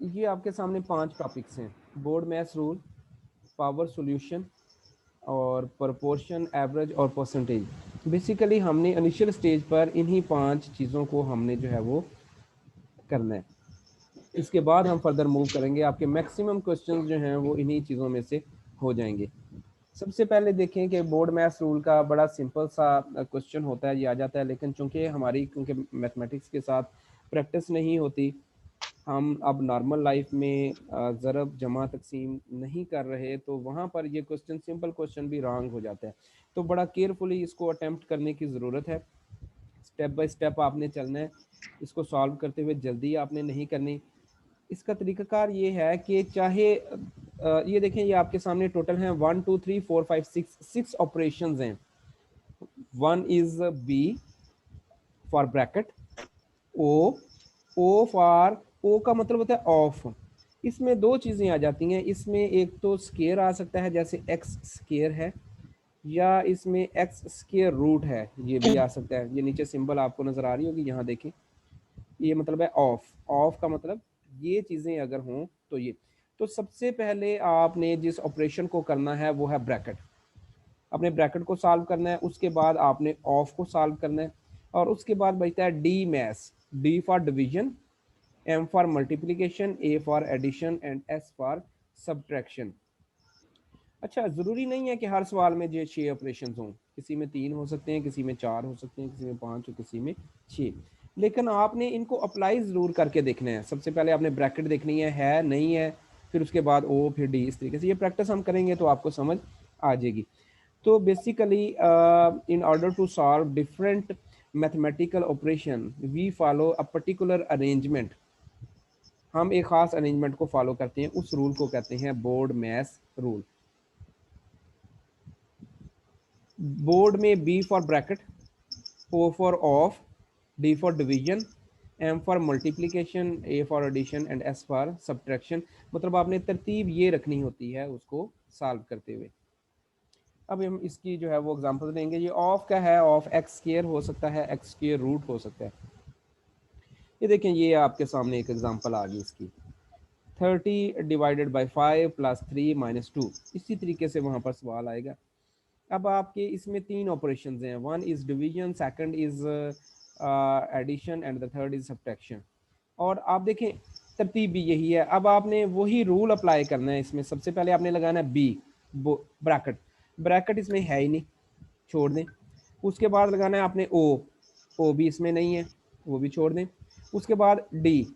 ये आपके सामने 5 टॉपिक्स हैं, board maths rule, power solution और प्रोपोर्शन, एवरेज और परसेंटेज। बेसिकली हमने इनिशियल स्टेज पर इन्हीं 5 चीज़ों को हमने जो है वो करना है। इसके बाद हम फर्दर मूव करेंगे, आपके मैक्सिमम क्वेश्चंस जो हैं वो इन्हीं चीज़ों में से हो जाएंगे। सबसे पहले देखें कि बोर्ड मैथ्स रूल का बड़ा सिंपल सा क्वेश्चन होता है, ये आ जाता है, लेकिन चूंकि हमारी मैथमेटिक्स के साथ प्रैक्टिस नहीं होती, हम अब नॉर्मल लाइफ में ज़रब जमा तकसीम नहीं कर रहे, तो वहाँ पर ये क्वेश्चन, सिंपल क्वेश्चन भी रॉन्ग हो जाता है। तो बड़ा केयरफुली इसको अटेम्प्ट करने की ज़रूरत है। स्टेप बाय स्टेप आपने चलना है, इसको सॉल्व करते हुए जल्दी आपने नहीं करनी। इसका तरीकाकार ये है कि चाहे ये देखें, ये आपके सामने टोटल हैं 1 2 3 4 5 6 ऑपरेशंस हैं। One is B for bracket, O for, O का मतलब होता है ऑफ। इसमें 2 चीज़ें आ जाती हैं, इसमें एक तो स्केयर आ सकता है, जैसे एक्स स्केयर है, या इसमें एक्स स्केयर रूट है, ये भी आ सकता है। ये नीचे सिंबल आपको नज़र आ रही होगी, यहाँ देखें, ये मतलब है ऑफ। ऑफ का मतलब ये चीज़ें अगर हों तो ये। तो सबसे पहले आपने जिस ऑपरेशन को करना है वो है ब्रैकेट। अपने ब्रैकेट को सॉल्व करना है, उसके बाद आपने ऑफ को सॉल्व करना है, और उसके बाद बचता है D maths. D for division, M for multiplication, A for addition and S for subtraction. अच्छा, ज़रूरी नहीं है कि हर सवाल में ये 6 ऑपरेशन हों, किसी में 3 हो सकते हैं, किसी में 4 हो सकते हैं, किसी में 5 और किसी में 6। लेकिन आपने इनको अप्लाई ज़रूर करके देखना है। सबसे पहले आपने ब्रैकेट देखनी है नहीं है, फिर उसके बाद ओ, फिर डी, इस तरीके से ये प्रैक्टिस हम करेंगे तो आपको समझ आ जाएगी। तो basically in order to solve different mathematical operation we follow a particular arrangement. हम एक ख़ास अरेंजमेंट को फॉलो करते हैं, उस रूल को कहते हैं बोर्ड मैथ्स रूल। बोर्ड में B for bracket, O for of, D for division, M for multiplication, A for addition and S for subtraction. मतलब आपने तरतीब ये रखनी होती है उसको सॉल्व करते हुए। अब हम इसकी जो है वो एग्जांपल देंगे। ये ऑफ का है, ऑफ एक्स स्क्वायर हो सकता है, एक्स स्क्वायर रूट हो सकता है। ये देखें, ये आपके सामने एक एग्जांपल आ गई इसकी, 30 डिवाइडेड बाई 5 प्लस 3 माइनस 2। इसी तरीके से वहाँ पर सवाल आएगा। अब आपके इसमें 3 ऑपरेशंस हैं, one is division, second is addition and the third is subtraction. और आप देखें तरतीब भी यही है। अब आपने वही रूल अप्लाई करना है इसमें। सबसे पहले आपने लगाना है बी, ब्रैकेट। ब्रैकेट इसमें है ही नहीं, छोड़ दें। उसके बाद लगाना है आपने ओ भी इसमें नहीं है, वो भी छोड़ दें। उसके बाद डी,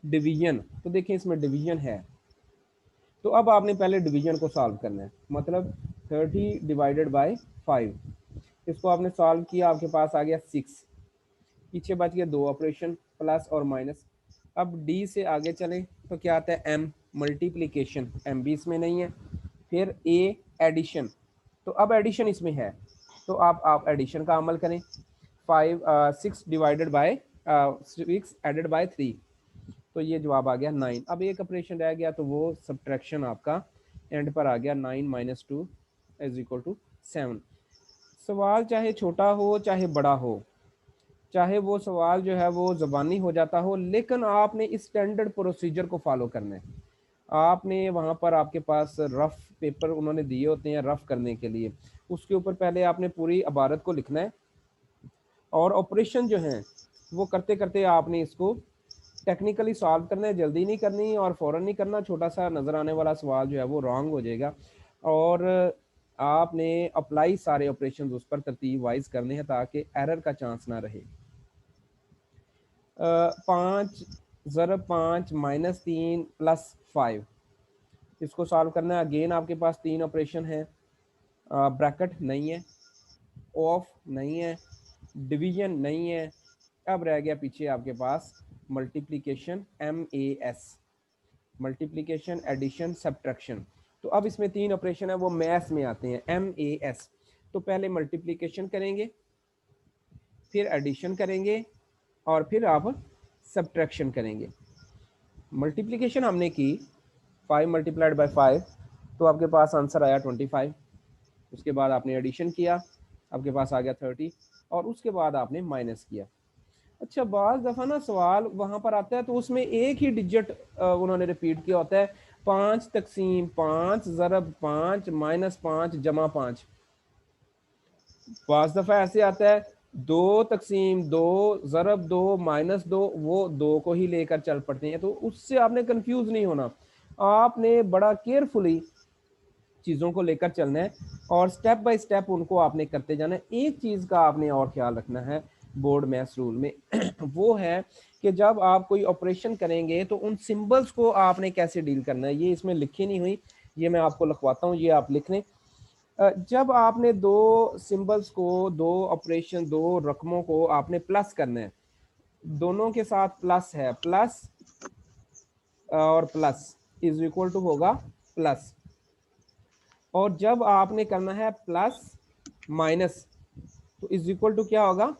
डिवीजन, तो देखें इसमें डिवीजन है, तो अब आपने पहले डिवीजन को सॉल्व करना है। मतलब 30 डिवाइडेड बाय 5, इसको आपने सॉल्व किया, आपके पास आ गया 6, पीछे बच गया 2 ऑपरेशन, प्लस और माइनस। अब डी से आगे चलें तो क्या आता है, एम मल्टीप्लिकेशन, एम भी इसमें नहीं है। फिर ए एडिशन, तो अब एडिशन इसमें है, तो आप एडिशन का अमल करें। 6 डिवाइडेड बाय 6 एडेड बाय 3, तो ये जवाब आ गया 9। अब एक ऑपरेशन रह गया, तो वो सब्ट्रैक्शन आपका एंड पर आ गया, 9 माइनस 2 इज इक्वल टू 7। सवाल चाहे छोटा हो चाहे बड़ा हो, चाहे वो सवाल जो है वो ज़बानी हो जाता हो, लेकिन आपने इस स्टैंडर्ड प्रोसीजर को फॉलो करना है। आपने वहाँ पर आपके पास रफ पेपर उन्होंने दिए होते हैं रफ करने के लिए, उसके ऊपर पहले आपने पूरी इबारत को लिखना है, और ऑपरेशन जो हैं वो करते करते आपने इसको टेक्निकली सॉल्व करना है। जल्दी नहीं करनी और फ़ौरन नहीं करना, छोटा सा नज़र आने वाला सवाल जो है वो रॉन्ग हो जाएगा। और आपने अप्लाई सारे ऑपरेशन उस पर तरतीब वाइज करने हैं ताकि एरर का चांस ना रहे। 5 ज़रब 5 माइनस 3 प्लस 5, इसको सॉल्व करना है। अगेन आपके पास 3 ऑपरेशन है, ब्रैकेट नहीं है, ऑफ नहीं है, डिवीजन नहीं है। अब रह गया पीछे आपके पास multiplication, MAS, multiplication, addition, subtraction. तो अब इसमें 3 ऑपरेशन है वो मैथ्स में आते हैं, MAS। तो पहले मल्टीप्लिकेशन करेंगे, फिर एडिशन करेंगे, और फिर आप सब्ट्रैक्शन करेंगे। मल्टीप्लिकेशन हमने की 5 मल्टीप्लाइड बाय 5, तो आपके पास आंसर आया 25। उसके बाद आपने एडिशन किया, आपके पास आ गया 30, और उसके बाद आपने माइनस किया। अच्छा, बाज दफ़ा ना सवाल वहाँ पर आता है तो उसमें एक ही डिजिट उन्होंने रिपीट किया होता है, 5 तकसीम 5 ज़रब 5 माइनस 5 जमा 5। पांच दफ़ा ऐसे आता है 2 तकसीम 2 ज़रब 2 माइनस 2, वो 2 को ही लेकर चल पड़ते हैं, तो उससे आपने कंफ्यूज नहीं होना। आपने बड़ा केयरफुली चीज़ों को लेकर चलना है और स्टेप बाय स्टेप उनको आपने करते जाना है। एक चीज़ का आपने और ख्याल रखना है बोर्ड मैथ्स रूल में वो है कि जब आप कोई ऑपरेशन करेंगे तो उन सिंबल्स को आपने कैसे डील करना है, ये इसमें लिखी नहीं हुई, ये मैं आपको लिखवाता हूँ, ये आप लिख लें। जब आपने दो सिंबल्स को, दो ऑपरेशन, दो रकमों को आपने प्लस करना है, दोनों के साथ प्लस है, प्लस और प्लस इज इक्वल टू होगा प्लस। और जब आपने करना है प्लस माइनस तो इज इक्वल टू क्या होगा,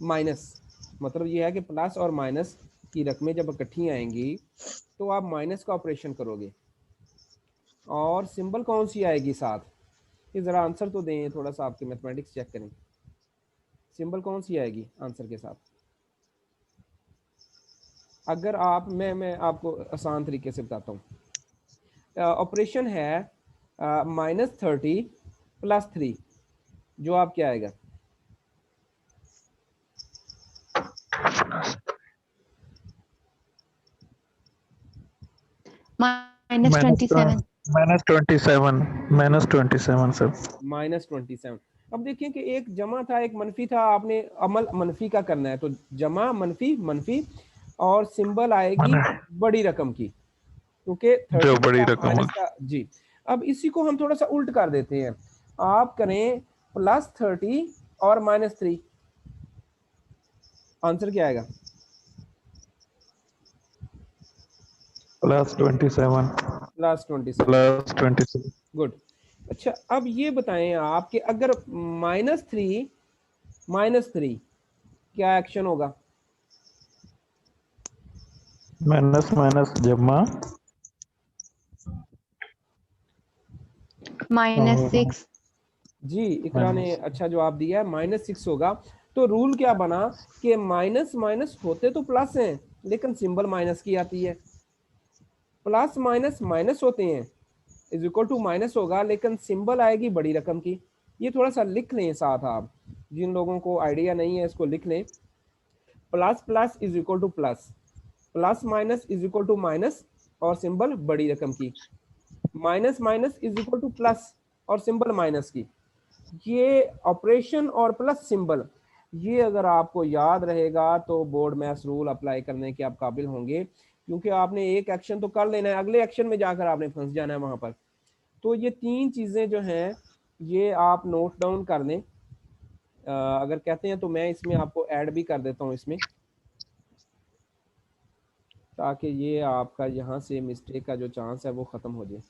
माइनस। मतलब ये है कि प्लस और माइनस की रकमें जब इकट्ठी आएंगी तो आप माइनस का ऑपरेशन करोगे और सिंबल कौन सी आएगी साथ, ये ज़रा आंसर तो दें, थोड़ा सा आपके मैथमेटिक्स चेक करें, सिंबल कौन सी आएगी आंसर के साथ। अगर आप, मैं आपको आसान तरीके से बताता हूँ। ऑपरेशन है -30 + 3, जो आप क्या आएगा, -27 -27 सर। -27। अब देखिए कि एक जमा था एक मनफी था, आपने अमल मनफी का करना है तो जमा मनफी मनफी और सिंबल आएगी मैंने बड़ी रकम की, क्योंकि जो 30 के बड़ी साथ रकम माइनस का जी। अब इसी को हम थोड़ा सा उल्ट कर देते हैं, आप करें +30 और -3, आंसर क्या आएगा, +27 +27। +27 गुड। अच्छा, अब ये बताएं आप कि अगर -3 क्या एक्शन होगा, माइनस माइनस जमा -6 जी इकरा ने माइनस अच्छा जवाब दिया है, -6 होगा। तो रूल क्या बना कि माइनस माइनस होते तो प्लस हैं लेकिन सिंबल माइनस की आती है, प्लस माइनस माइनस होते हैं इज इक्वल टू माइनस होगा लेकिन सिंबल आएगी बड़ी रकम की। ये थोड़ा सा लिख लें साथ, आप जिन लोगों को आइडिया नहीं है इसको लिख लें, plus plus is equal to plus, plus minus is equal to minus और सिंबल बड़ी रकम की, minus minus is equal to plus और सिंबल माइनस की। ये ऑपरेशन और प्लस सिंबल, ये अगर आपको याद रहेगा तो बोर्ड मैथ्स रूल अप्लाई करने के आप काबिल होंगे, क्योंकि आपने एक एक्शन तो कर लेना है, अगले एक्शन में जाकर आपने फंस जाना है वहां पर। तो ये तीन चीज़ें जो हैं ये आप नोट डाउन कर लें। अगर कहते हैं तो मैं इसमें आपको ऐड भी कर देता हूँ इसमें, ताकि ये आपका यहाँ से मिस्टेक का जो चांस है वो ख़त्म हो जाए।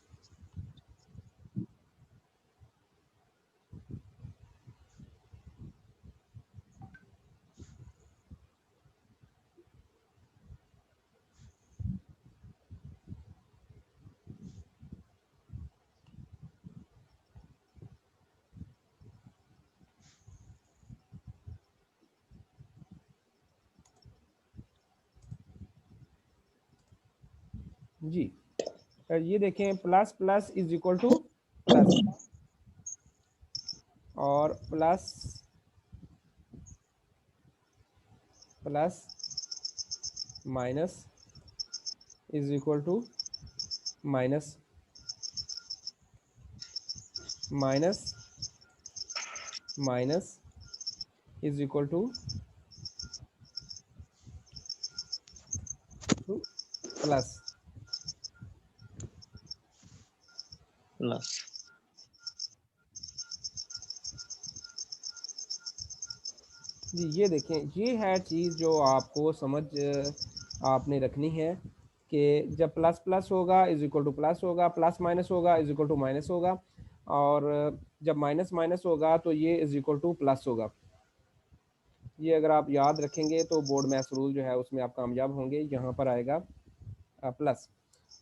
जी ये देखें, plus plus is equal to plus और plus plus minus is equal to minus, minus minus is equal to plus. Plus. जी ये देखें, ये है चीज़ जो आपको समझ आपने रखनी है कि जब प्लस प्लस होगा इज इक्वल टू प्लस होगा, प्लस माइनस होगा इज इक्वल टू माइनस होगा, और जब माइनस माइनस होगा तो ये इज इक्वल टू प्लस होगा। ये अगर आप याद रखेंगे तो बोर्ड मैथ्स रूल जो है उसमें आप कामयाब होंगे। यहाँ पर आएगा प्लस।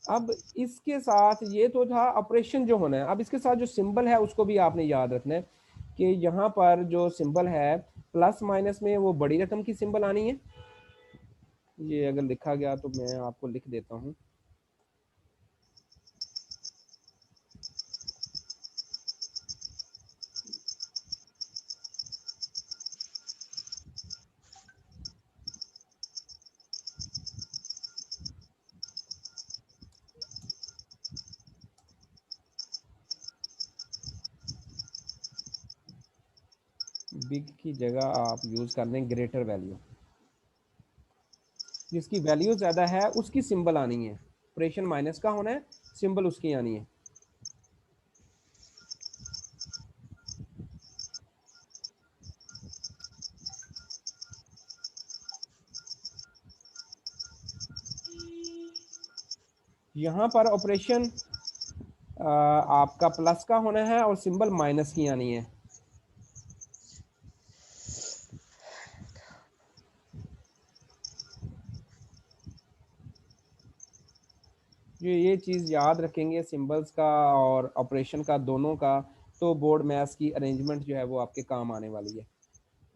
अब इसके साथ ये तो था ऑपरेशन जो होना है, अब इसके साथ जो सिंबल है उसको भी आपने याद रखना है कि यहाँ पर जो सिंबल है प्लस माइनस में वो बड़ी रकम की सिंबल आनी है। ये अगर लिखा गया तो मैं आपको लिख देता हूँ। बिग की जगह आप यूज कर लें ग्रेटर वैल्यू, जिसकी वैल्यू ज्यादा है उसकी सिंबल आनी है। ऑपरेशन माइनस का होना है, सिंबल उसकी आनी है। यहाँ पर ऑपरेशन आपका प्लस का होना है और सिंबल माइनस की आनी है। ये चीज़ याद रखेंगे सिंबल्स का और ऑपरेशन का दोनों का, तो बोर्ड मैथ्स की अरेंजमेंट जो है वो आपके काम आने वाली है,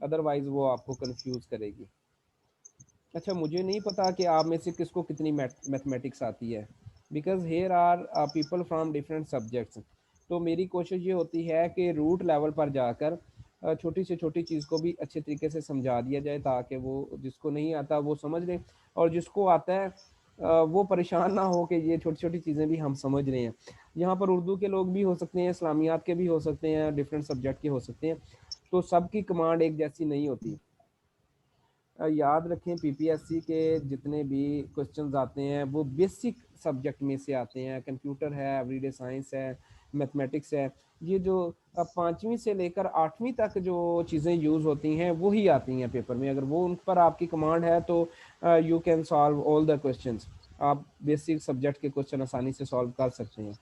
अदरवाइज वो आपको कंफ्यूज करेगी। अच्छा, मुझे नहीं पता कि आप में से किसको कितनी मैथमेटिक्स आती है, because here are people from different subjects. तो मेरी कोशिश ये होती है कि रूट लेवल पर जाकर छोटी से छोटी चीज़ को भी अच्छे तरीके से समझा दिया जाए, ताकि वो जिसको नहीं आता वो समझ लें, और जिसको आता है वो परेशान ना हो कि ये छोटी छोटी चीज़ें भी हम समझ रहे हैं। यहाँ पर उर्दू के लोग भी हो सकते हैं, इस्लामियात के भी हो सकते हैं, डिफरेंट सब्जेक्ट के हो सकते हैं, तो सबकी कमांड एक जैसी नहीं होती। याद रखें पीपीएससी के जितने भी क्वेश्चंस आते हैं वो बेसिक सब्जेक्ट में से आते हैं। कंप्यूटर है, एवरीडे साइंस है, मैथमेटिक्स है। ये जो पाँचवीं से लेकर आठवीं तक जो चीज़ें यूज़ होती हैं वही आती हैं पेपर में। अगर वो उन पर आपकी कमांड है तो you can solve all the questions. आप बेसिक सब्जेक्ट के क्वेश्चन आसानी से सॉल्व कर सकते हैं।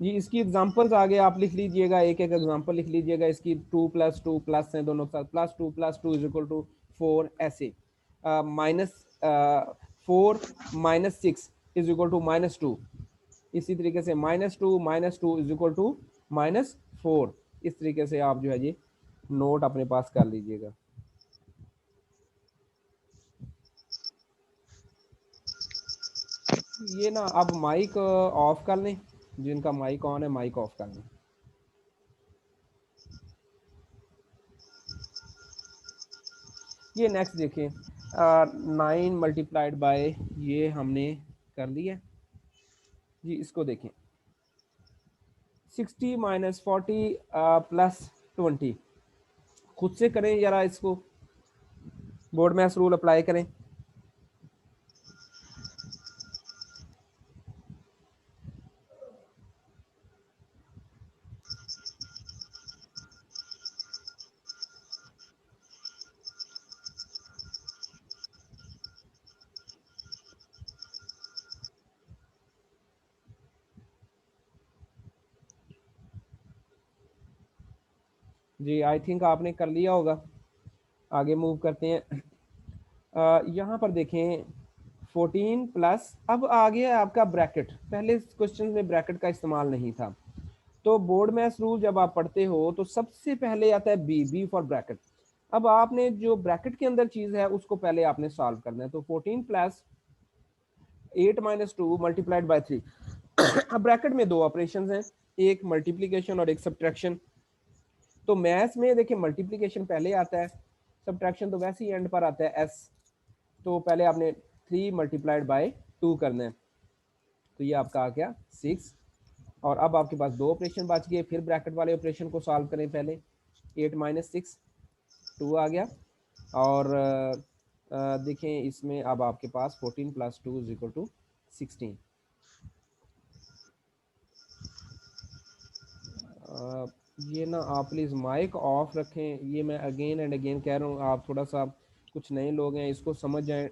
जी, इसकी एग्जांपल्स आगे आप लिख लीजिएगा, एक एक एग्जांपल लिख लीजिएगा इसकी। 2 + 2 प्लस हैं दोनों साथ, +2 + 2 इज इक्वल टू 4 ऐसे। -4 - 6 इज इक्वल टू -2। इसी तरीके से -2 इज इक्वल टू -4। इस तरीके से आप जो है ये नोट अपने पास कर लीजिएगा। ये ना अब माइक ऑफ कर लें, जिनका माइक ऑन है माइक ऑफ कर लें। ये नेक्स्ट देखिए, 9 मल्टीप्लाइड बाय, ये हमने कर लिया जी। इसको देखें, 60 - 40 + 20। खुद से करें जरा, इसको बोर्ड मैथ्स रूल अप्लाई करें। जी, आई थिंक आपने कर लिया होगा। आगे मूव करते हैं। यहाँ पर देखें 14 प्लस, अब आ गया आपका ब्रैकेट। पहले क्वेश्चन में ब्रैकेट का इस्तेमाल नहीं था, तो बोर्ड मैथ्स रूल जब आप पढ़ते हो तो सबसे पहले आता है बी फॉर ब्रैकेट। अब आपने जो ब्रैकेट के अंदर चीज है उसको पहले आपने सॉल्व करना है। तो 14 + 8 - 2 मल्टीप्लाइड बाय 3। अब ब्रैकेट में दो ऑपरेशन हैं, एक मल्टीप्लीकेशन और एक सब्ट्रैक्शन। तो मैथ्स में देखिए मल्टीप्लीकेशन पहले आता है, सब्ट्रैक्शन तो वैसे ही एंड पर आता है एस। तो पहले आपने 3 × 2 करना है, तो ये आपका आ गया 6। और अब आपके पास दो ऑपरेशन बच गए, फिर ब्रैकेट वाले ऑपरेशन को सॉल्व करें पहले। 8 - 6 2 आ गया। और देखें इसमें अब आपके पास 14 + 2 इज इक्वल टू 16। ये ना आप प्लीज़ माइक ऑफ रखें, ये मैं अगेन एंड अगेन कह रहा हूँ। आप थोड़ा सा, कुछ नए लोग हैं, इसको समझ जाएं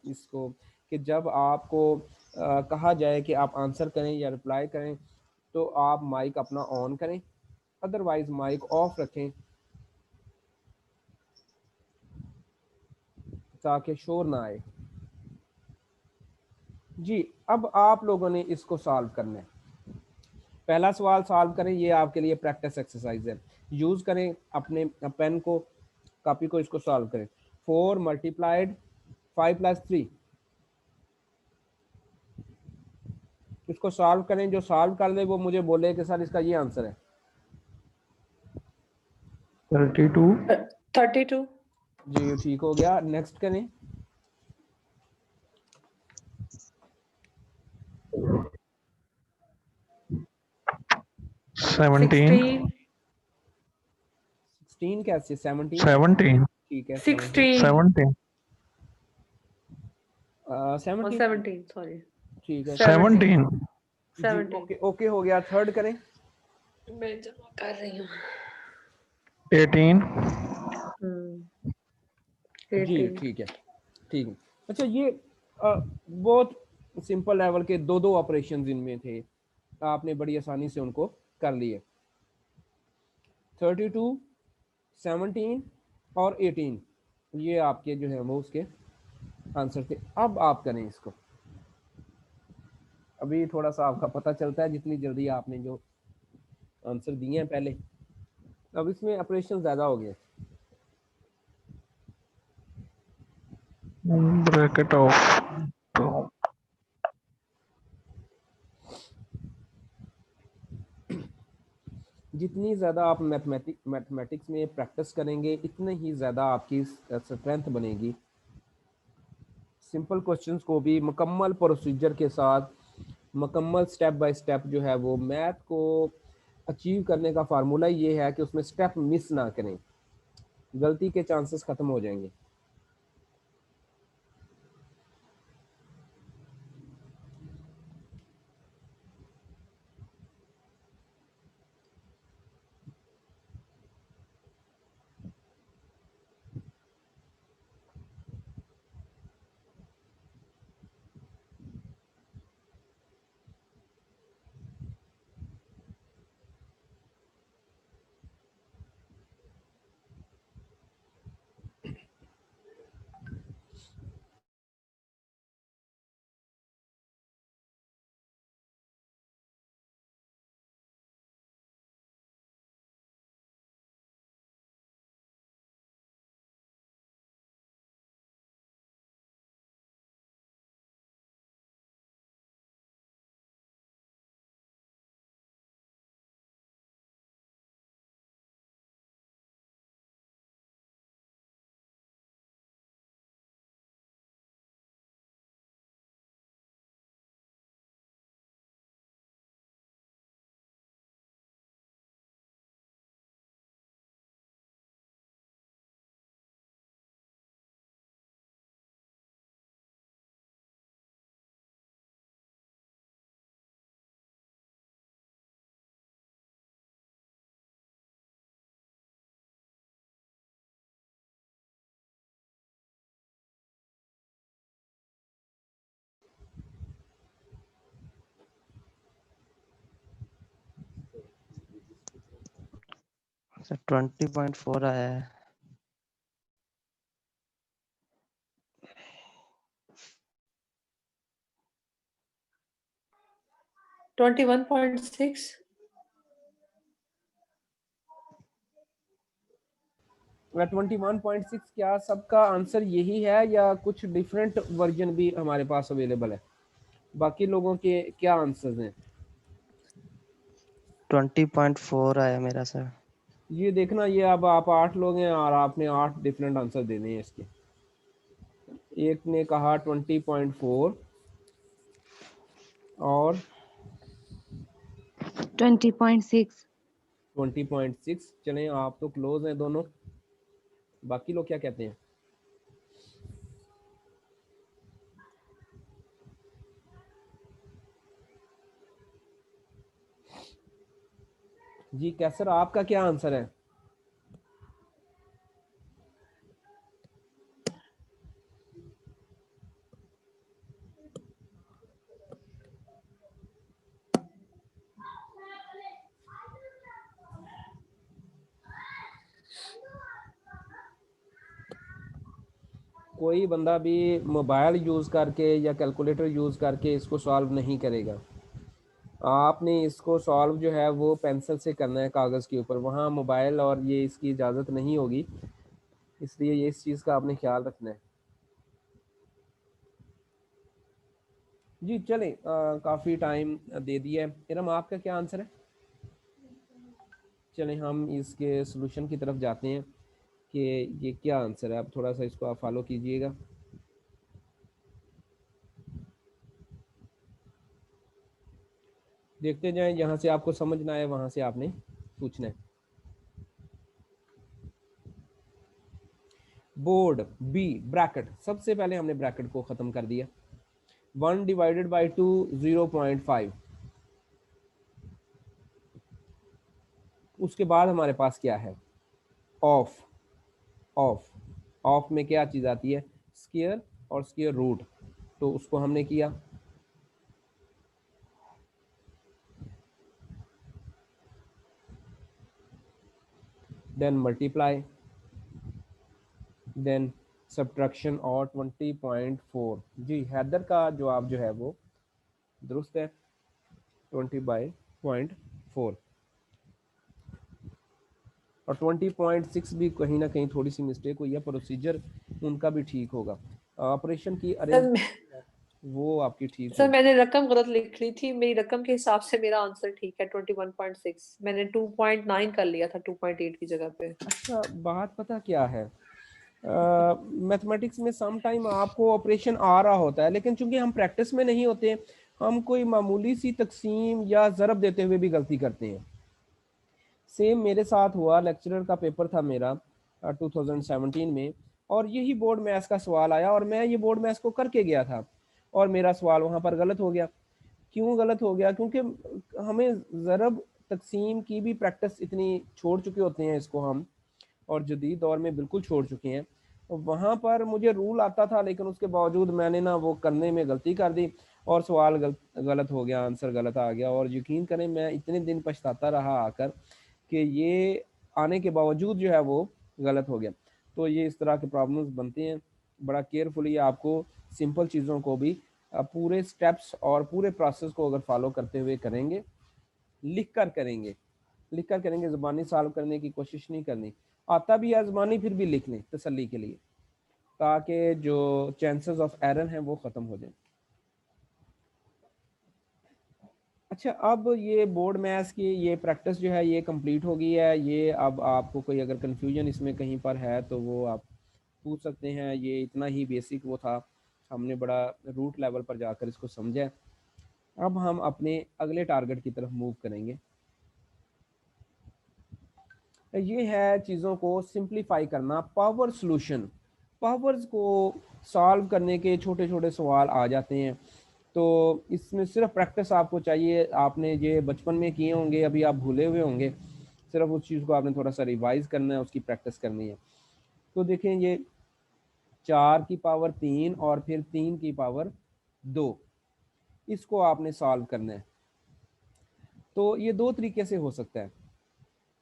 इसको, कि जब आपको कहा जाए कि आप आंसर करें या रिप्लाई करें तो आप माइक अपना ऑन करें, अदरवाइज माइक ऑफ रखें ताकि शोर ना आए। जी, अब आप लोगों ने इसको सॉल्व करना है। पहला सवाल सॉल्व करें, ये आपके लिए प्रैक्टिस एक्सरसाइज है। यूज करें अपने पेन को, कॉपी को, इसको सॉल्व करें। 4 मल्टीप्लाइड 5 + 3, इसको सॉल्व करें। जो सॉल्व कर ले वो मुझे बोले कि सर इसका ये आंसर है। 32 32 जी ठीक हो गया। नेक्स्ट करें। 17 16 कैसे? 17 17 ठीक है। 16 17 और 17 17 सॉरी ठीक है। 17 जी 17 ओके ओके हो गया। थर्ड करें। मैं जमा कर रही हूँ 18 जी 18 ठीक है ठीक है। अच्छा ये बहुत सिंपल लेवल के दो दो ऑपरेशन इनमें थे, आपने बड़ी आसानी से उनको कर लिए। 32 17 और 18 ये आपके जो है वो उसके आंसर थे। अब आप करें इसको। अभी थोड़ा सा आपका पता चलता है जितनी जल्दी आपने जो आंसर दिए हैं पहले, अब इसमें ऑपरेशन ज़्यादा हो गए। ब्रैकेट ऑफ तो जितनी ज़्यादा आप मैथमेटिक्स में प्रैक्टिस करेंगे इतने ही ज़्यादा आपकी स्ट्रेंथ बनेगी। सिंपल क्वेश्चंस को भी मुकम्मल प्रोसीजर के साथ, मुकम्मल स्टेप बाय स्टेप जो है वो मैथ को अचीव करने का फार्मूला ये है कि उसमें स्टेप मिस ना करें, गलती के चांसेस ख़त्म हो जाएंगे। सर 20.4 आया है। 21.6 21.6 क्या सबका आंसर यही है या कुछ डिफरेंट वर्जन भी हमारे पास अवेलेबल है? बाकी लोगों के क्या आंसर्स हैं? 20.4 आया मेरा सर। ये देखना, ये अब आप 8 लोग हैं और आपने 8 डिफरेंट आंसर देने हैं इसके। एक ने कहा 20.4 और 20.6 20.6। चलें आप तो क्लोज हैं दोनों। बाकी लोग क्या कहते हैं? जी कैसर आपका क्या आंसर है? कोई बंदा भी मोबाइल यूज़ करके या कैलकुलेटर यूज़ करके इसको सॉल्व नहीं करेगा। आपने इसको सॉल्व जो है वो पेंसिल से करना है कागज़ के ऊपर, वहाँ मोबाइल और ये इसकी इजाज़त नहीं होगी, इसलिए ये इस चीज़ का आपने ख्याल रखना है। जी चलें, काफ़ी टाइम दे दिया है। इरम आपका क्या आंसर है? चलें हम इसके सॉल्यूशन की तरफ जाते हैं कि ये क्या आंसर है। आप थोड़ा सा इसको आप फॉलो कीजिएगा। देखते जाएं, जहाँ से आपको समझ ना आए वहाँ से आपने पूछना है। बोर्ड बी ब्रैकेट, सबसे पहले हमने ब्रैकेट को ख़त्म कर दिया। 1 डिवाइडेड बाई 2 0.5। उसके बाद हमारे पास क्या है? ऑफ। ऑफ ऑफ में क्या चीज़ आती है? स्क्वायर और स्क्वायर रूट, तो उसको हमने किया। देन मल्टीप्लाई, देन सब्ट्रैक्शन और 20.4। जी हैदर का जवाब जो है वो दुरुस्त है, 20/.4। और 20.6 भी कहीं ना कहीं थोड़ी सी मिस्टेक हुई है, प्रोसीजर उनका भी ठीक होगा, ऑपरेशन की अरेंज सर वो आपकी ठीक सर होगी। मैंने रकम गलत लिख ली थी, मेरी रकम के हिसाब से मेरा आंसर ठीक है 21.6। मैंने 2.9 कर लिया था 2.8 की जगह पे। अच्छा बात पता क्या है, मैथमेटिक्स में सम टाइम आपको ऑपरेशन आ रहा होता है, लेकिन चूंकि हम प्रैक्टिस में नहीं होते, हम कोई मामूली सी तकसीम या ज़रब देते हुए भी गलती करते हैं। सेम मेरे साथ हुआ, लेक्चरर का पेपर था मेरा 2017 में, और यही बोर्ड मैथ्स का सवाल आया और मैं ये बोर्ड मैथ्स को करके गया था और मेरा सवाल वहाँ पर गलत हो गया। क्यों गलत हो गया? क्योंकि हमें ज़रब तकसीम की भी प्रैक्टिस इतनी छोड़ चुके होते हैं इसको हम, और जदीद दौर में बिल्कुल छोड़ चुके हैं। तो वहाँ पर मुझे रूल आता था, लेकिन उसके बावजूद मैंने ना वो करने में गलती कर दी और सवाल गलत हो गया, आंसर गलत आ गया। और यकीन करें मैं इतने दिन पछताता रहा आकर कि ये आने के बावजूद जो है वो गलत हो गया। तो ये इस तरह के प्रॉब्लम्स बनते हैं। बड़ा केयरफुली आपको सिंपल चीज़ों को भी पूरे स्टेप्स और पूरे प्रोसेस को अगर फॉलो करते हुए करेंगे, लिख कर करेंगे, लिख कर करेंगे, ज़बानी सॉल्व करने की कोशिश नहीं करनी। आता भी है ज़बानी, फिर भी लिख लें तसल्ली के लिए, ताकि जो चांसेस ऑफ एरर हैं वो ख़त्म हो जाए। अच्छा अब ये बोर्ड मैथ्स की ये प्रैक्टिस जो है ये कंप्लीट हो गई है। ये अब आपको कोई अगर कन्फ्यूजन इसमें कहीं पर है तो वो आप पूछ सकते हैं। ये इतना ही बेसिक वो था, हमने बड़ा रूट लेवल पर जाकर इसको समझा है। अब हम अपने अगले टारगेट की तरफ मूव करेंगे। ये है चीज़ों को सिंप्लीफाई करना, पावर सॉल्यूशन। पावर्स को सॉल्व करने के छोटे छोटे सवाल आ जाते हैं, तो इसमें सिर्फ प्रैक्टिस आपको चाहिए। आपने ये बचपन में किए होंगे, अभी आप भूले हुए होंगे, सिर्फ उस चीज़ को आपने थोड़ा सा रिवाइज करना है, उसकी प्रैक्टिस करनी है। तो देखें, ये 4 की पावर 3 और फिर 3 की पावर 2, इसको आपने सॉल्व करना है। तो ये दो तरीके से हो सकता है।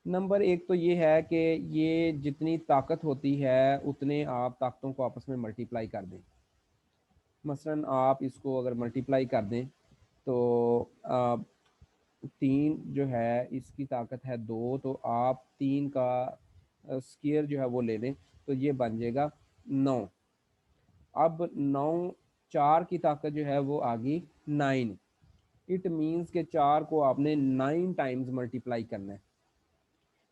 नंबर एक तो ये है कि ये जितनी ताकत होती है उतने आप ताकतों को आपस में मल्टीप्लाई कर दें। मसलन आप इसको अगर मल्टीप्लाई कर दें तो 3 जो है इसकी ताकत है 2, तो आप 3 का स्क्वायर जो है वो ले लें, तो ये बन जाएगा 9। अब 9, 4 की ताकत जो है वो आ गई 9। इट मीन्स के 4 को आपने 9 टाइम्स मल्टीप्लाई करना है।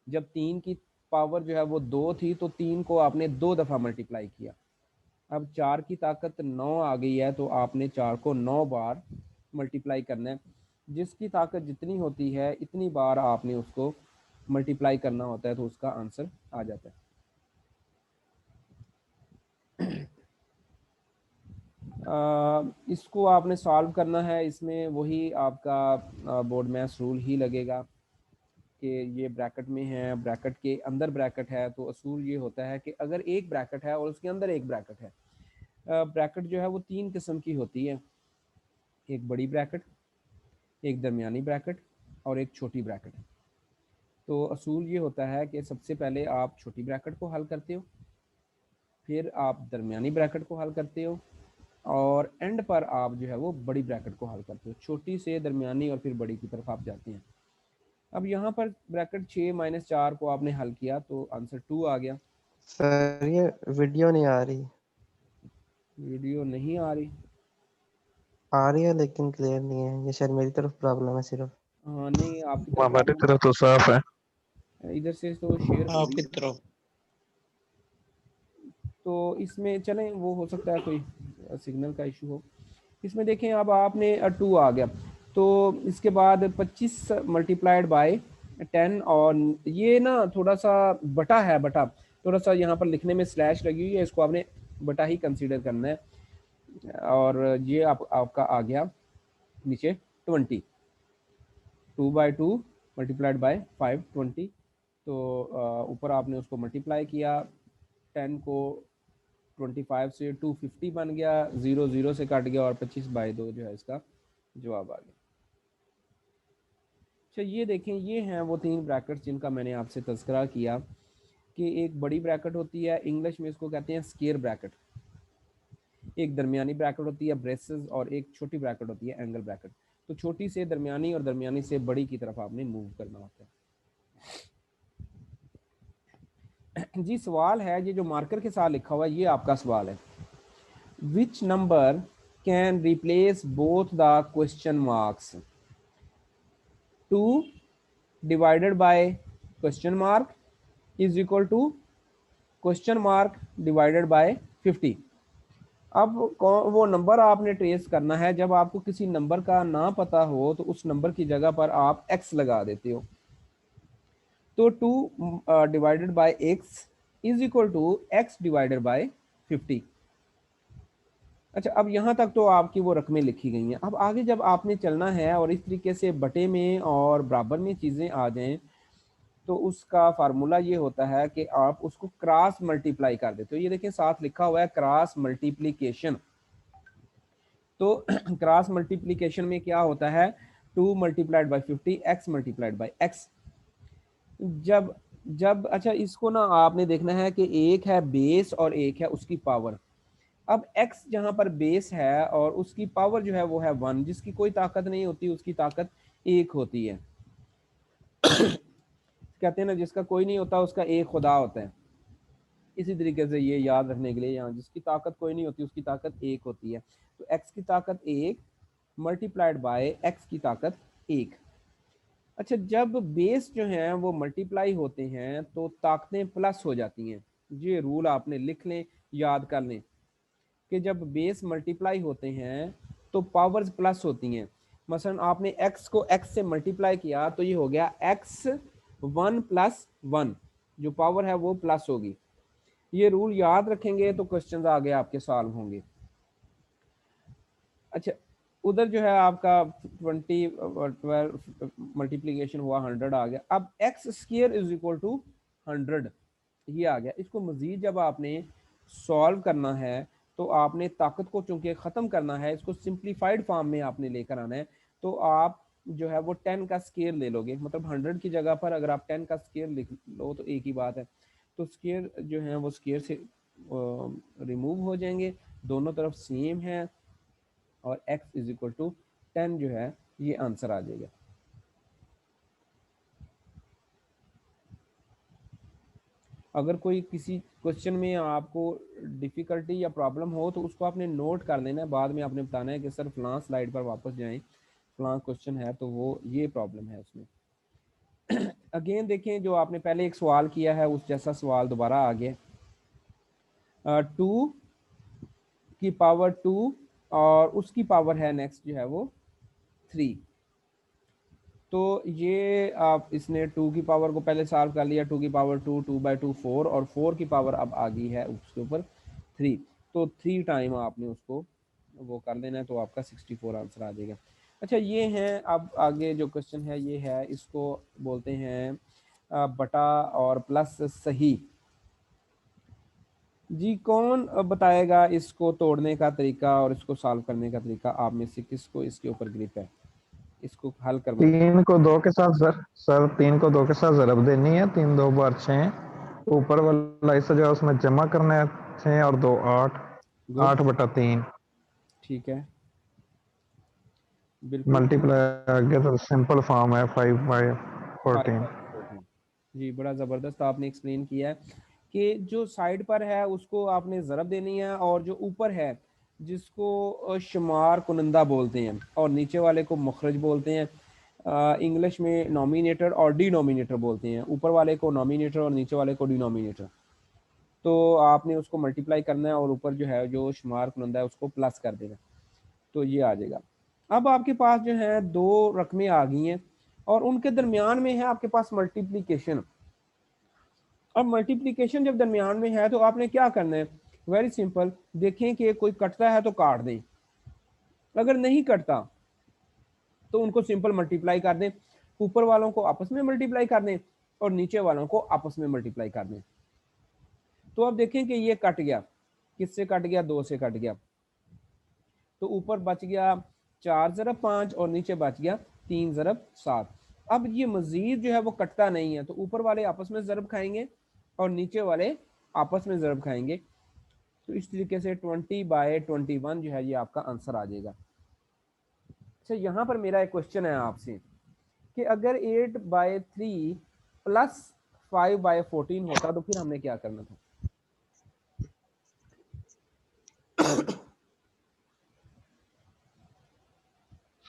जब 3 की पावर जो है वो 2 थी, तो 3 को आपने 2 दफ़ा मल्टीप्लाई किया। अब 4 की ताकत 9 आ गई है, तो आपने 4 को 9 बार मल्टीप्लाई करना है। जिसकी ताकत जितनी होती है इतनी बार आपने उसको मल्टीप्लाई करना होता है, तो उसका आंसर आ जाता है। इसको आपने सॉल्व करना है, इसमें वही आपका बोर्ड मैथ्स रूल ही लगेगा कि ये ब्रैकेट में है, ब्रैकेट के अंदर ब्रैकेट है, तो असूल ये होता है कि अगर एक ब्रैकेट है और उसके अंदर एक ब्रैकेट है, ब्रैकेट जो है वो 3 किस्म की होती है, एक बड़ी ब्रैकेट, एक दरमियानी ब्रैकेट और एक छोटी ब्रैकेट। तो असूल ये होता है कि सबसे पहले आप छोटी ब्रैकेट को हल करते हो, फिर आप दरमियानी ब्रैकेट को हल करते हो, और एंड पर आप जो है वो बड़ी ब्रैकेट को हल करते हो, छोटी से दरमियानी और फिर बड़ी की तरफ आप जाते हैं। अब यहाँ पर ब्रैकेट 6 - 4 को आपने हल किया तो आंसर 2 आ गया। सर ये वीडियो नहीं आ रही। वीडियो नहीं आ रही? आ रही है लेकिन क्लियर नहीं है, ये शायद मेरी तरफ प्रॉब्लम है सिर्फ। हाँ नहीं, आपकी तरफ हमारी प्रॉब्लम तरफ तो साफ है। है, इधर से तो शेयर हो रही आपकी है। तरफ तो इसमें चलें, वो हो सकता है कोई सिग्नल का इशू हो। इसमें देखें अब आपने 2 आ गया, तो इसके बाद 25 मल्टीप्लाइड बाय 10, और ये ना थोड़ा सा बटा है, बटा थोड़ा सा यहाँ पर लिखने में स्लैश लगी हुई है, इसको आपने बटा ही कंसीडर करना है। और ये आपका आ गया नीचे 20, 2/2 मल्टीप्लाइड बाय 5, 20। तो ऊपर आपने उसको मल्टीप्लाई किया, 10 को 25 से 250 बन गया, 0 0 से कट गया और 25/2 जो है इसका जवाब आ गया। अच्छा ये देखें, ये हैं वो 3 ब्रैकेट्स जिनका मैंने आपसे तज़किरा किया कि एक बड़ी ब्रैकेट होती है, इंग्लिश में इसको कहते हैं स्क्वायर ब्रैकेट, एक दरमियानी ब्रैकेट होती है ब्रेसेस, और एक छोटी ब्रैकेट होती है एंगल ब्रैकेट। तो छोटी से दरमियानी और दरमियानी से बड़ी की तरफ आपने मूव करना होता है। जी सवाल है, ये जो मार्कर के साथ लिखा हुआ है ये आपका सवाल है। Which number can replace both the question marks? 2 divided by question mark is equal to question mark divided by 50। अब वो नंबर आपने ट्रेस करना है, जब आपको किसी नंबर का ना पता हो तो उस नंबर की जगह पर आप x लगा देते हो। तो 2 divided by x is equal to x divided by 50। अच्छा अब यहाँ तक तो आपकी वो रकमें लिखी गई हैं। अब आगे जब आपने चलना है और इस तरीके से बटे में और बराबर में चीज़ें आ जाएं, तो उसका फार्मूला ये होता है कि आप उसको क्रॉस मल्टीप्लाई कर देते हो। ये देखें साथ लिखा हुआ है क्रॉस मल्टीप्लिकेशन। तो क्रॉस मल्टीप्लिकेशन में क्या होता है, 2 multiplied by 50 x multiplied by x। जब जब अच्छा इसको ना आपने देखना है कि एक है बेस और एक है उसकी पावर। अब x जहां पर बेस है और उसकी पावर जो है वो है 1, जिसकी कोई ताकत नहीं होती उसकी ताकत 1 होती है। कहते हैं ना जिसका कोई नहीं होता उसका एक खुदा होता है। इसी तरीके से ये याद रखने के लिए यहाँ जिसकी ताकत कोई नहीं होती उसकी ताकत 1 होती है। तो x की ताकत 1 मल्टीप्लाइड बाय x की ताकत 1। अच्छा जब बेस जो हैं वो मल्टीप्लाई होते हैं तो ताकतें प्लस हो जाती हैं। ये रूल आपने लिख लें, याद कर लें कि जब बेस मल्टीप्लाई होते हैं तो पावर्स प्लस होती हैं। मसलन आपने x को x से मल्टीप्लाई किया तो ये हो गया x 1 + 1, जो पावर है वो प्लस होगी। ये रूल याद रखेंगे तो क्वेश्चंस आगे आपके सॉल्व होंगे। अच्छा उधर जो है आपका 12 मल्टीप्लिकेशन हुआ 100 आ गया। अब x square is equal to 100 ये आ गया। इसको मजीद जब आपने सॉल्व करना है तो आपने ताकत को चूंकि ख़त्म करना है, इसको सिंप्लीफाइड फॉर्म में आपने लेकर आना है। तो आप जो है वो 10 का स्क्वायर ले लोगे, मतलब 100 की जगह पर अगर आप 10 का स्क्वायर लिख लो तो एक ही बात है। तो स्क्वायर जो है वो स्क्वायर से रिमूव हो जाएंगे, दोनों तरफ सेम है और x इज इक्वल टू 10 जो है ये आंसर आ जाएगा। अगर कोई किसी क्वेश्चन में आपको डिफ़िकल्टी या प्रॉब्लम हो तो उसको आपने नोट कर लेना है, बाद में आपने बताना है कि सर फलां स्लाइड पर वापस जाएं, फलां क्वेश्चन है तो वो ये प्रॉब्लम है उसमें। अगेन देखें जो आपने पहले एक सवाल किया है उस जैसा सवाल दोबारा आ गया। 2 की पावर 2 और उसकी पावर है नेक्स्ट जो है वो 3। तो ये आप इसने 2 की पावर को पहले सॉल्व कर लिया, 2 की पावर 2, 2/2 4, और 4 की पावर अब आ गई है उसके ऊपर 3। तो 3 टाइम आपने उसको वो कर लेना है तो आपका 64 आंसर आ जाएगा। अच्छा ये हैं, अब आगे जो क्वेश्चन है ये है, इसको बोलते हैं बटा और प्लस सही। जी कौन बताएगा इसको तोड़ने का तरीका और इसको सॉल्व करने का तरीका? आप में से किसको इसके ऊपर ग्रिप है, इसको हल करना? 3 को 2 के साथ सर 3 को 2 के साथ ज़रब देनी है। 3 2 बार 6, ऊपर वाला हिस्सा जो है उसमें जमा करना है 6 और 2 8, गुड 8/3। ठीक है, बिल्कुल। मल्टीप्लाई आगे तो सिंपल फॉर्म है 5/14। 5/14 जी, बड़ा ज़बरदस्त आपने एक्सप्लेन किया है कि जो साइड पर है उसको आपने ज़रब देनी है, और जो ऊपर है जिसको शुमार कुनंदा बोलते हैं और नीचे वाले को मखरज बोलते हैं, इंग्लिश में नॉमिनेटर और डिनोमिनेटर बोलते हैं, ऊपर वाले को नॉमिनेटर और नीचे वाले को डिनोमिनेटर। तो आपने उसको मल्टीप्लाई करना है और ऊपर जो है जो शुमार कुनंदा है उसको प्लस कर देना, तो ये आ जाएगा। अब आपके पास जो है दो रकमें आ गई हैं और उनके दरमियान में है आपके पास मल्टीप्लिकेशन। अब मल्टीप्लिकेशन जब दरमियान में है तो आपने क्या करना है, वेरी सिंपल, देखें कि कोई कटता है तो काट दें, अगर नहीं कटता तो उनको सिंपल मल्टीप्लाई कर दें, ऊपर वालों को आपस में मल्टीप्लाई कर दें और नीचे वालों को आपस में मल्टीप्लाई कर दें। तो अब देखें कि ये कट गया, किससे कट गया, 2 से कट गया, तो ऊपर बच गया 4 × 5 और नीचे बच गया 3 × 7। अब ये मजीद जो है वो कटता नहीं है, तो ऊपर वाले आपस में ज़रब खाएंगे और नीचे वाले आपस में ज़रब खाएंगे। तो इस तरीके से 20/21 जो है ये आपका आंसर आ जाएगा। अच्छा, यहाँ पर मेरा एक क्वेश्चन है आपसे कि अगर 8/3 प्लस 5/14 होता तो फिर हमने क्या करना था?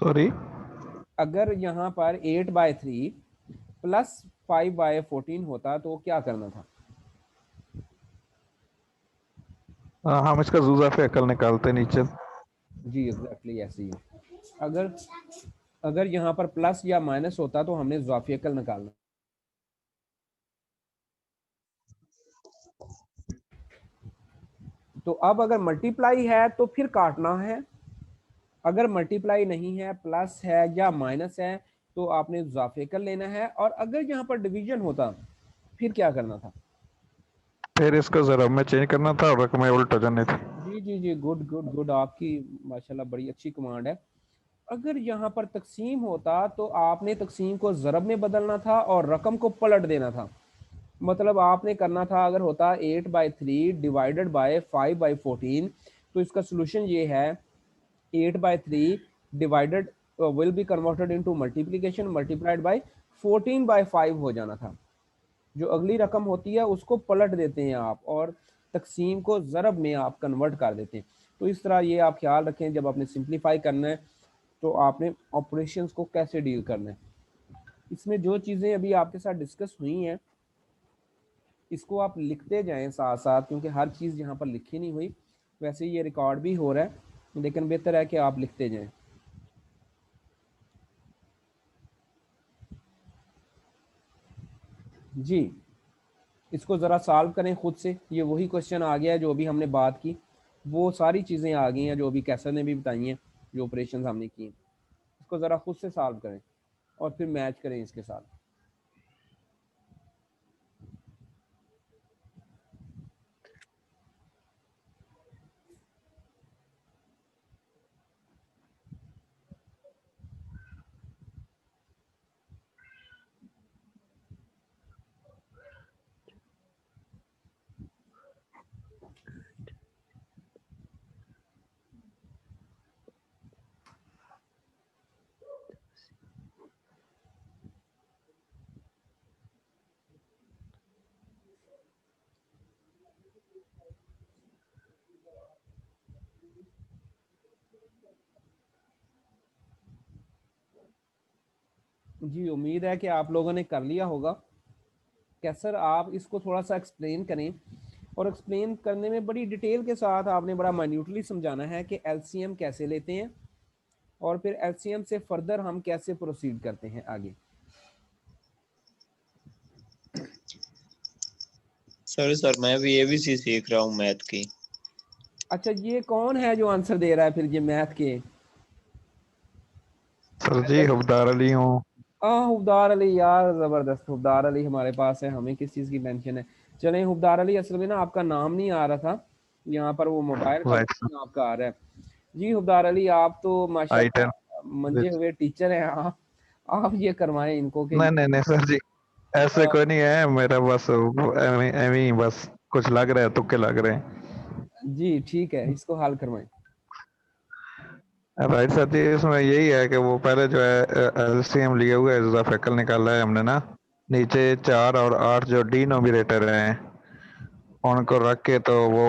सॉरी, अगर यहाँ पर 8/3 प्लस 5/14 होता तो क्या करना था? हम इसका जूजा फेकल निकालते नीचे। जी एग्जैक्टली ऐसे ही है। अगर अगर यहाँ पर प्लस या माइनस होता तो हमने ज़ाफियकल निकालना। तो अब अगर मल्टीप्लाई है तो फिर काटना है, अगर मल्टीप्लाई नहीं है, प्लस है या माइनस है, तो आपने ज़ाफियकल लेना है। और अगर यहाँ पर डिवीजन होता फिर क्या करना था? फिर इसको जरा में चेंज करना था और रकमें उल्ट हो जानी थी। जी जी जी, गुड गुड गुड, आपकी माशाल्लाह बड़ी अच्छी कमांड है। अगर यहाँ पर तकसीम होता तो आपने तकसीम को ज़रब में बदलना था और रकम को पलट देना था। मतलब आपने करना था, अगर होता 8/3 डिवाइडेड बाय 5/14, तो इसका सोल्यूशन ये है 8/3 divided will be converted into multiplication multiplied by 14/5 हो जाना था। जो अगली रकम होती है उसको पलट देते हैं आप और तकसीम को ज़रब में आप कन्वर्ट कर देते हैं। तो इस तरह ये आप ख्याल रखें, जब आपने सिंप्लीफाई करना है तो आपने ऑपरेशंस को कैसे डील करना है। इसमें जो चीज़ें अभी आपके साथ डिस्कस हुई हैं इसको आप लिखते जाएं साथ साथ, क्योंकि हर चीज़ यहाँ पर लिखी नहीं हुई। वैसे ये रिकॉर्ड भी हो रहा है लेकिन बेहतर है कि आप लिखते जाएं। जी, इसको ज़रा सॉल्व करें खुद से। ये वही क्वेश्चन आ गया है जो अभी हमने बात की, वो सारी चीज़ें आ गई हैं जो अभी कैसर ने भी बताई हैं, जो ऑपरेशन हमने किए। इसको ज़रा खुद से सॉल्व करें और फिर मैच करें इसके साथ। जी, उम्मीद है कि आप लोगों ने कर लिया होगा। कैसर, आप इसको थोड़ा सा एक्सप्लेन करें, और एक्सप्लेन करने में बड़ी डिटेल के साथ आपने बड़ा माइन्यूटली समझाना है कि एलसीएम कैसे लेते हैं और फिर एलसीएम से फर्दर हम कैसे प्रोसीड करते हैं आगे। सॉरी सर, मैं भी एबीसी सीख रहा हूँ मैथ की। अच्छा, ये कौन है जो आंसर दे रहा है फिर ये मैथ के? सर जी हवदार अली हूँ। हुबदार अली, यार ज़बरदस्त, हुबदार अली हमारे पास है, हमें किस चीज़ की टेंशन है। चलें, हुबदार अली, असल में ना आपका नाम नहीं आ रहा था यहाँ पर, वो मोबाइल का राइट सर। नाम आपका आ रहा है। जी हुबदार अली, आप तो I10। माशाल्लाह मंजे हुए टीचर हैं। आप ये करवाएं इनको कि नहीं नहीं नहीं सर जी, ऐसे कोई नहीं है, मेरा बस एਵੇਂ ही बस कुछ लग रहा है, तुक्के लग रहे हैं। जी ठीक है, इसको हल करवाएं। राइट सर जी, इसमें यही है कि वो पहले जो है एलसीएम लिए हुए इजाफेकल निकाला है हमने ना, नीचे 4 और 8 जो डिनोमिनेटर हैं उनको रख के तो वो